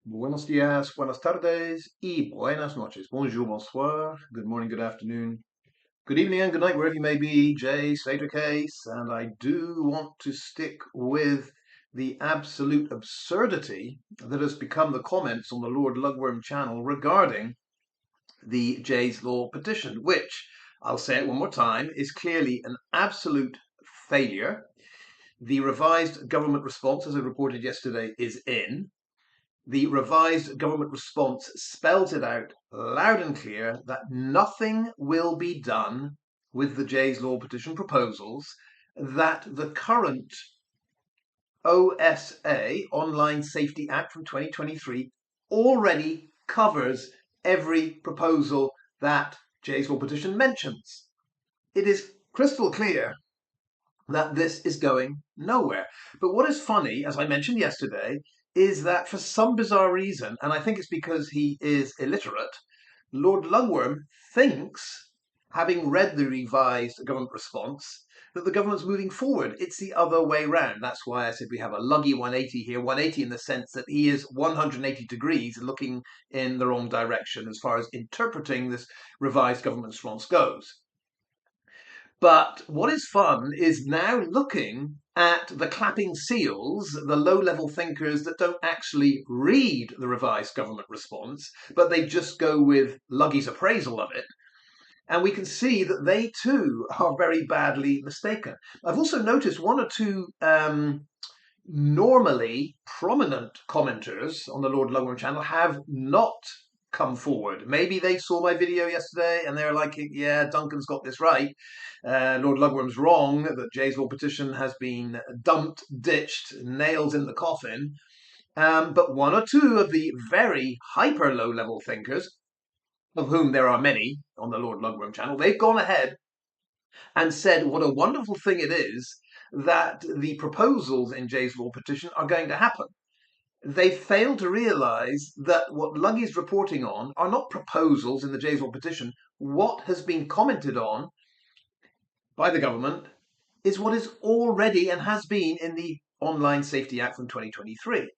Buenos días, buenas tardes, y buenas noches. Bonjour, bonsoir, good morning, good afternoon, good evening, and good night, wherever you may be. Jay, Slater case, and I do want to stick with the absolute absurdity that has become the comments on the Lord Lugworm channel regarding the Jay's Law petition, which, I'll say it one more time, is clearly an absolute failure. The revised government response, as I reported yesterday, is in. The revised government response spells it out loud and clear that nothing will be done with the Jay's Law petition proposals, that the current OSA, Online Safety Act from 2023, already covers every proposal that Jay's Law petition mentions. It is crystal clear that this is going nowhere. But what is funny, as I mentioned yesterday, is that for some bizarre reason, and I think it's because he is illiterate, Lord Lugworm thinks, having read the revised government response, that the government's moving forward. It's the other way round. That's why I said we have a Luggy 180 here, 180 in the sense that he is 180 degrees looking in the wrong direction as far as interpreting this revised government response goes. But what is fun is now looking at the clapping seals, the low-level thinkers that don't actually read the revised government response, but they just go with Luggy's appraisal of it. And we can see that they too are very badly mistaken. I've also noticed one or two normally prominent commenters on the Lord Lugworm channel have not come forward. Maybe they saw my video yesterday and they're like, yeah, Duncan's got this right. Lord Lugworm's wrong, that Jay's Law petition has been dumped, ditched, nails in the coffin. But one or two of the very hyper low level thinkers, of whom there are many on the Lord Lugworm channel, they've gone ahead and said what a wonderful thing it is that the proposals in Jay's Law petition are going to happen. They fail to realize that what Luggy's reporting on are not proposals in the Jay's Law petition. What has been commented on by the government is what is already and has been in the Online Safety Act from 2023.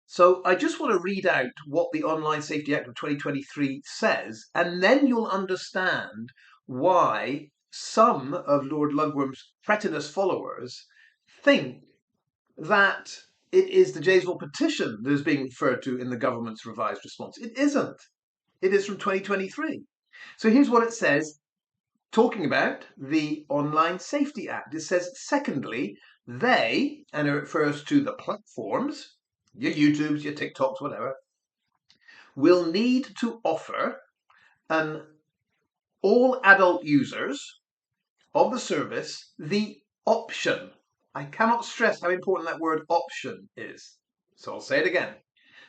So I just want to read out what the Online Safety Act of 2023 says, and then you'll understand why some of Lord Lugworm's cretinous followers think that it is the Jay's Law petition that is being referred to in the government's revised response. It isn't. It is from 2023. So here's what it says, talking about the Online Safety Act. It says, secondly, they, and it refers to the platforms, your YouTubes, your TikToks, whatever, will need to offer all adult users of the service the option. I cannot stress how important that word option is. So I'll say it again.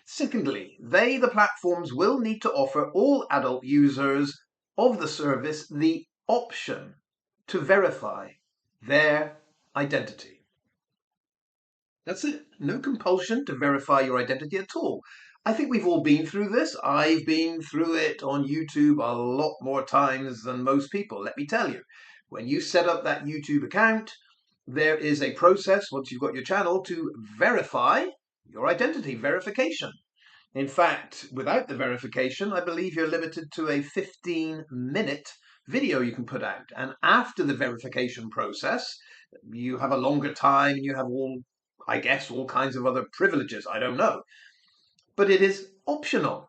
Secondly, they, the platforms, will need to offer all adult users of the service the option to verify their identity. That's it. No compulsion to verify your identity at all. I think we've all been through this. I've been through it on YouTube a lot more times than most people, let me tell you. When you set up that YouTube account, there is a process, once you've got your channel, to verify your identity, verification. In fact, without the verification, I believe you're limited to a 15-minute video you can put out. And after the verification process, you have a longer time and you have all, I guess, all kinds of other privileges. I don't know. But it is optional.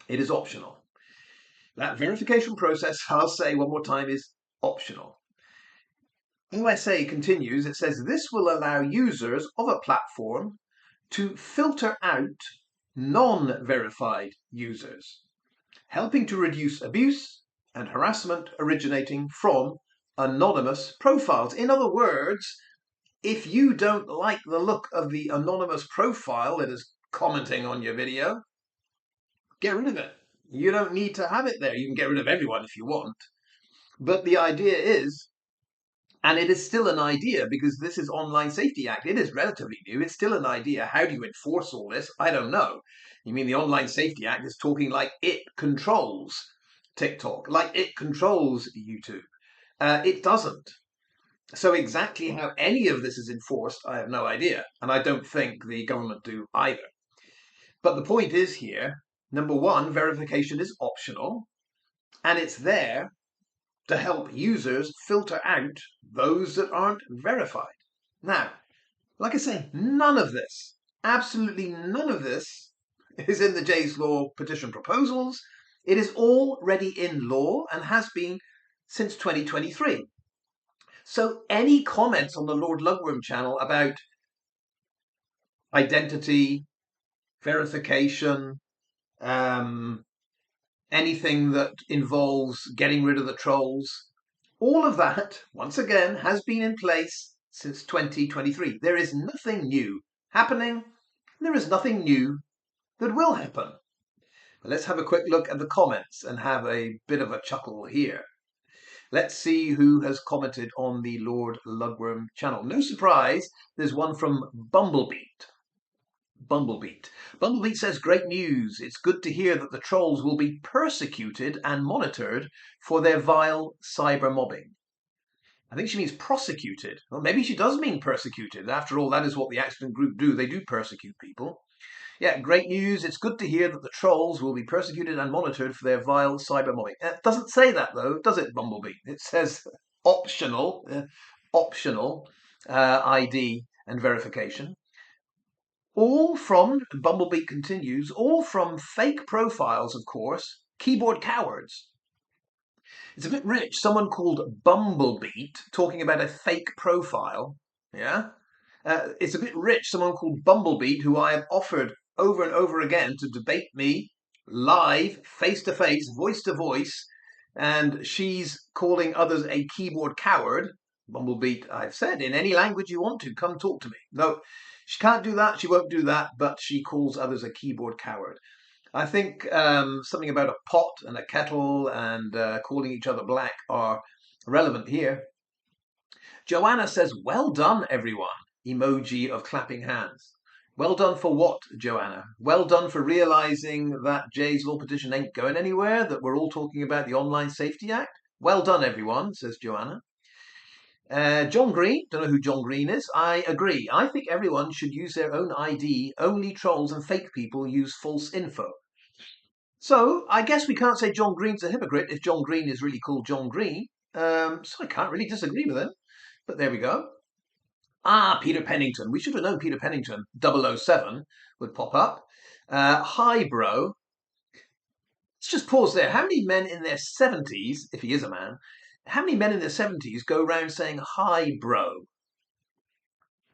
It is optional. That verification process, I'll say one more time, is optional. OSA continues, it says this will allow users of a platform to filter out non-verified users, helping to reduce abuse and harassment originating from anonymous profiles. In other words, if you don't like the look of the anonymous profile that is commenting on your video, get rid of it. You don't need to have it there. You can get rid of everyone if you want. But the idea is, and it is still an idea because this is Online Safety Act. It is relatively new. It's still an idea. How do you enforce all this? I don't know. You mean the Online Safety Act is talking like it controls TikTok, like it controls YouTube. It doesn't. So exactly how any of this is enforced, I have no idea. And I don't think the government do either. But the point is here, number one, verification is optional, and it's there to help users filter out those that aren't verified. Now, like I say, none of this, absolutely none of this, is in the Jay's Law petition proposals. It is already in law and has been since 2023. So any comments on the Lord Lugworm channel about identity, verification, anything that involves getting rid of the trolls, all of that, once again, has been in place since 2023. There is nothing new happening. There is nothing new that will happen. But let's have a quick look at the comments and have a bit of a chuckle here. Let's see who has commented on the Lord Lugworm channel. No surprise, there's one from Bumblebeat. Bumblebeat says, great news. It's good to hear that the trolls will be persecuted and monitored for their vile cyber mobbing. I think she means prosecuted. Well, maybe she does mean persecuted. After all, that is what the accident group do. They do persecute people. Yeah, great news. It's good to hear that the trolls will be persecuted and monitored for their vile cyber mobbing. It doesn't say that, though, does it, Bumblebee? It says optional ID and verification. All from, Bumblebee continues, all from fake profiles, of course, keyboard cowards. It's a bit rich, someone called Bumblebeat talking about a fake profile, yeah? It's a bit rich, someone called Bumblebeat, who I have offered over and over again to debate me live, face-to-face, voice-to-voice, and she's calling others a keyboard coward. Bumblebeat, I've said, in any language you want to, come talk to me. No, she can't do that, she won't do that, but she calls others a keyboard coward. I think something about a pot and a kettle and calling each other black are relevant here. Joanna says, well done, everyone. Emoji of clapping hands. Well done for what, Joanna? Well done for realizing that Jay's Law petition ain't going anywhere, that we're all talking about the Online Safety Act. Well done, everyone, says Joanna. John Green, don't know who John Green is. I agree. I think everyone should use their own ID. Only trolls and fake people use false info. So I guess we can't say John Green's a hypocrite if John Green is really called John Green. So I can't really disagree with him. But there we go. Ah, Peter Pennington. We should have known Peter Pennington, 007, would pop up. Hi, bro. Let's just pause there. How many men in their 70s, if he is a man, how many men in their 70s go around saying, hi, bro?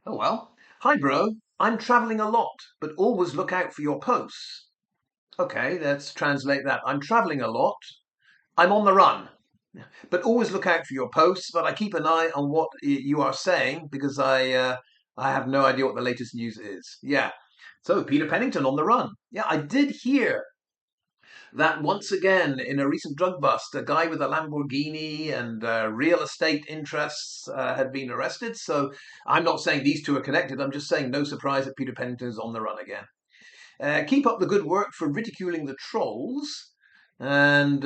Oh, well. Hi, bro. I'm traveling a lot, but always look out for your posts. Okay, let's translate that. I'm traveling a lot. I'm on the run. But always look out for your posts. But I keep an eye on what you are saying because I have no idea what the latest news is. Yeah. So Peter Pennington on the run. Yeah, I did hear that once again in a recent drug bust, a guy with a Lamborghini and real estate interests had been arrested. So I'm not saying these two are connected. I'm just saying no surprise that Peter Pennington is on the run again. Keep up the good work for ridiculing the trolls. And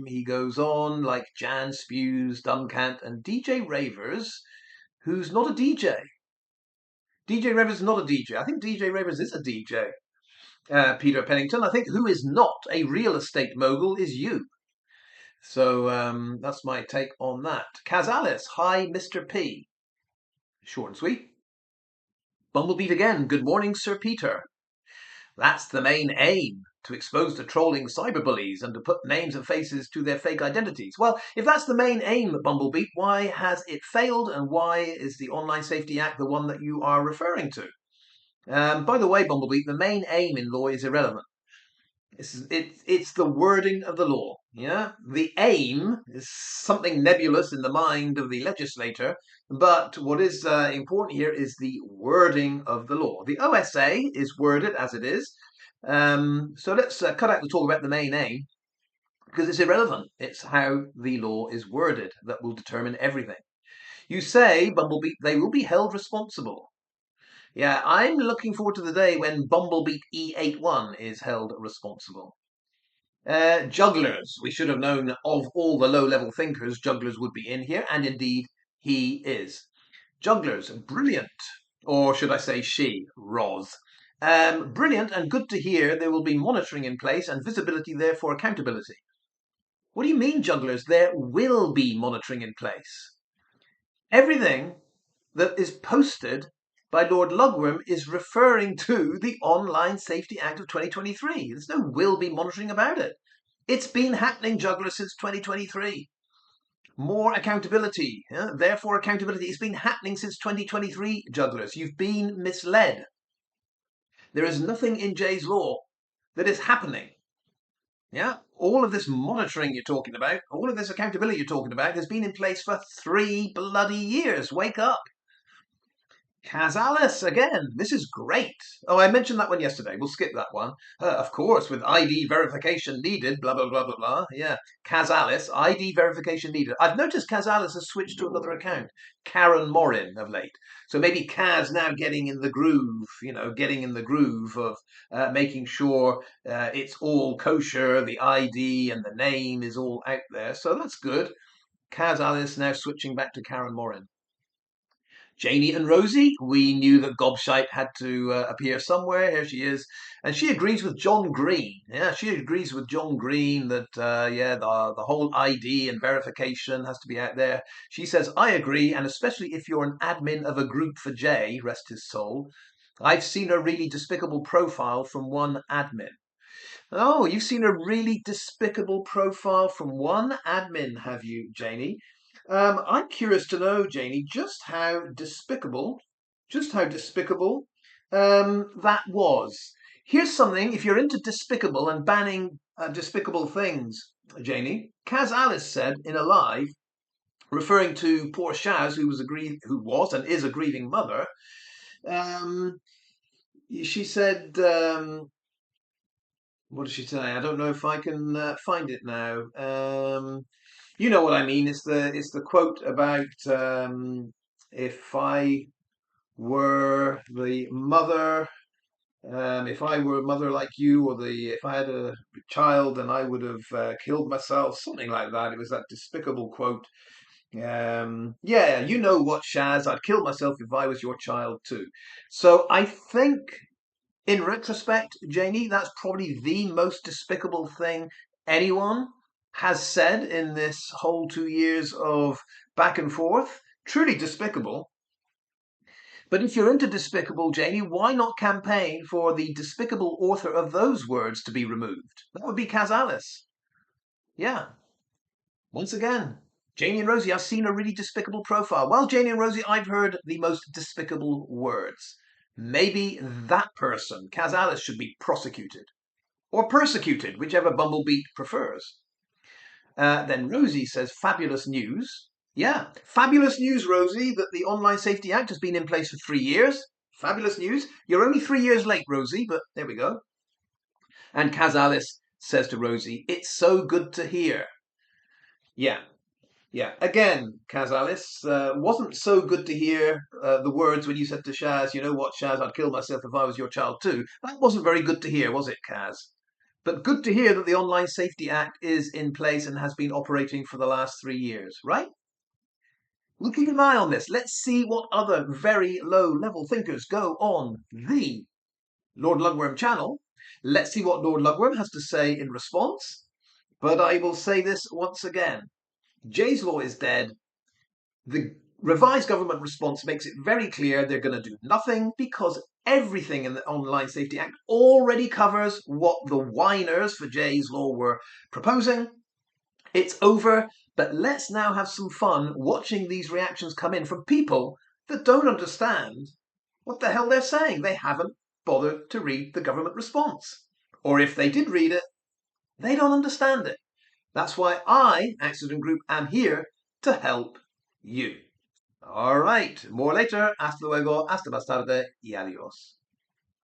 he goes on like Jan Spews, Dumbcant, and DJ Ravers, who's not a DJ. DJ Ravers is not a DJ. I think DJ Ravers is a DJ. Peter Pennington, I think who is not a real estate mogul is you. So that's my take on that. Kaz Alice, hi Mr. P. Short and sweet. Bumblebeat again, good morning Sir Peter. That's the main aim, to expose the trolling cyberbullies and to put names and faces to their fake identities. Well, if that's the main aim, Bumblebeat, why has it failed and why is the Online Safety Act the one that you are referring to? By the way, Bumblebeat, the main aim in law is irrelevant. It's the wording of the law. Yeah, the aim is something nebulous in the mind of the legislator, but what is important here is the wording of the law. The OSA is worded as it is. So let's cut out the talk about the main aim because it's irrelevant. It's how the law is worded that will determine everything. You say, Bumblebee, they will be held responsible. Yeah, I'm looking forward to the day when Bumblebeat E81 is held responsible. Jugglers. We should have known of all the low-level thinkers, jugglers would be in here, and indeed he is. Jugglers, brilliant. Or should I say she, Roz. Brilliant and good to hear there will be monitoring in place and visibility there for accountability. What do you mean, jugglers? There will be monitoring in place. Everything that is posted by Lord Lugworm is referring to the Online Safety Act of 2023. There's no will be monitoring about it. It's been happening, jugglers, since 2023. More accountability, therefore accountability. It's been happening since 2023, jugglers. You've been misled. There is nothing in Jay's law that is happening. Yeah, all of this monitoring you're talking about, all of this accountability you're talking about has been in place for 3 bloody years. Wake up. Casalis again. This is great. Oh, I mentioned that one yesterday. We'll skip that one. Of course, with ID verification needed, blah, blah, blah, blah, blah. Yeah, Casalis, ID verification needed. I've noticed Casalis has switched to another account, Karen Morin, of late. So maybe Kaz now getting in the groove, getting in the groove of making sure it's all kosher, the ID and the name is all out there. So that's good. Casalis now switching back to Karen Morin. Janie and Rosie, we knew that Gobshite had to appear somewhere. Here she is. And she agrees with John Green. Yeah, she agrees with John Green that, the whole ID and verification has to be out there. She says, I agree, and especially if you're an admin of a group for Jay, rest his soul. I've seen a really despicable profile from one admin. Oh, you've seen a really despicable profile from one admin, have you, Janie? I'm curious to know, Janie, just how despicable that was. Here's something, if you're into despicable and banning despicable things, Janie, Kaz Alice said in a live, referring to poor Shaz, who was and is a grieving mother, she said, what did she say? I don't know if I can find it now. You know what I mean. It's the quote about if I were the mother, if I were a mother like you, or if I had a child, then I would have killed myself, something like that. It was that despicable quote. Yeah, you know what, Shaz? I'd kill myself if I was your child too. So I think, in retrospect, Janie, that's probably the most despicable thing anyone has said in this whole 2 years of back and forth. Truly despicable. But if you're into despicable, Janie, why not campaign for the despicable author of those words to be removed? That would be Casalis. Yeah. Once again, Janie and Rosie, I've seen a really despicable profile. Well, Janie and Rosie, I've heard the most despicable words. Maybe that person, Casalis, should be prosecuted. Or persecuted, whichever Bumblebee prefers. Then Rosie says, fabulous news. Yeah, fabulous news, Rosie, that the Online Safety Act has been in place for 3 years. Fabulous news. You're only 3 years late, Rosie, but there we go. And Casalis says to Rosie, it's so good to hear. Yeah. Again, Casalis, wasn't so good to hear the words when you said to Shaz, you know what, Shaz, I'd kill myself if I was your child too. That wasn't very good to hear, was it, Kaz? But good to hear that the Online Safety Act is in place and has been operating for the last 3 years, right? We'll keep an eye on this. Let's see what other very low-level thinkers go on the Lord Lugworm channel. Let's see what Lord Lugworm has to say in response. But I will say this once again. Jay's Law is dead. The revised government response makes it very clear they're going to do nothing because everything in the Online Safety Act already covers what the whiners for Jay's Law were proposing. It's over, but let's now have some fun watching these reactions come in from people that don't understand what the hell they're saying. They haven't bothered to read the government response. Or if they did read it, they don't understand it. That's why I, Accident Group, am here to help you. All right, more later. Hasta luego, hasta más tarde y adiós.